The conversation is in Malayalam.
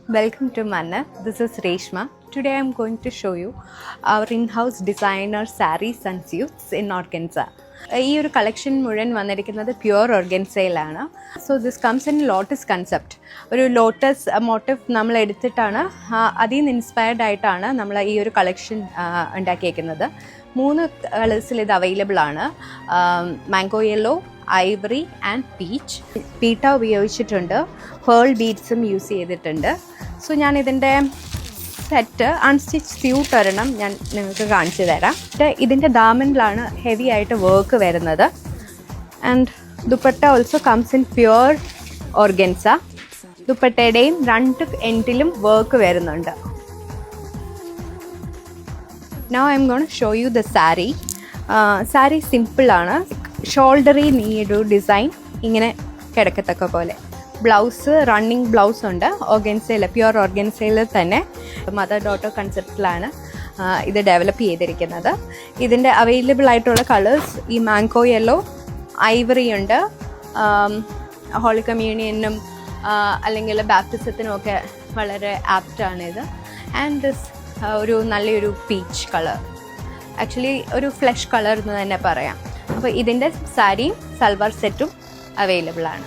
Welcome to Manna. This is Reshma. Today I am going to show you our in-house designer sarees and suits in organza. ഈ ഒരു കളക്ഷൻ മുഴുവൻ വന്നിരിക്കുന്നത് പ്യുവർ ഓർഗൻസയിലാണ്. So this comes in lotus concept. ഒരു ലോട്ടസ് മോട്ടീവ് നമ്മൾ എടുത്തിട്ടാണ് അതിൽ നിന്ന് ഇൻസ്പയർഡ് ആയിട്ടാണ് നമ്മൾ ഈ ഒരു കളക്ഷൻ ഉണ്ടാക്കിയേക്കുന്നത്. 3 കളേഴ്സിൽ ഇത് അവൈലബിൾ ആണ്. Mango yellow, ivory and peach. പീട്ട ഉപയോഗിച്ചിട്ടുണ്ട്, പേൾ ബീഡ്സും യൂസ് ചെയ്തിട്ടുണ്ട്. സോ ഞാൻ ഇതിൻ്റെ സെറ്റ് അൺസ്റ്റിച്ച് സ്യൂട്ട് ഒരെണ്ണം ഞാൻ നിങ്ങൾക്ക് കാണിച്ചു തരാം. ഇതിൻ്റെ ദാമനിലാണ് ഹെവി ആയിട്ട് വർക്ക് വരുന്നത്. And dupatta also comes in pure organza. ദുപ്പട്ടയുടെയും 2 എൻഡിലും വർക്ക് വരുന്നുണ്ട്. Now I am going to show you the saree. Sari സിമ്പിളാണ്. ഷോൾഡറിൽ ഈ ഒരു ഡിസൈൻ ഇങ്ങനെ കിടക്കത്തക്ക പോലെ. ബ്ലൗസ് റണ്ണിങ് ബ്ലൗസ് ഉണ്ട്. ഓർഗൻസയിൽ, പ്യുവർ ഓർഗൻസയിൽ തന്നെ മദർ ഡോട്ടർ കൺസെപ്റ്റിലാണ് ഇത് ഡെവലപ്പ് ചെയ്തിരിക്കുന്നത്. ഇതിൻ്റെ അവൈലബിൾ ആയിട്ടുള്ള കളേഴ്സ് ഈ മാംഗോ യെല്ലോ, ഐവറി ഉണ്ട്. ഹോളി കമ്മ്യൂണിയനും അല്ലെങ്കിൽ ബാപ്റ്റിസത്തിനും ഒക്കെ വളരെ ആപ്റ്റാണിത്. ആൻഡ് ദിസ് ഒരു നല്ലൊരു പീച്ച് കളർ, ആക്ച്വലി ഒരു ഫ്ലഷ് കളർ എന്ന് തന്നെ പറയാം. അപ്പോൾ ഇതിൻ്റെ സാരിയും സൽവാർ സെറ്റും അവൈലബിൾ ആണ്.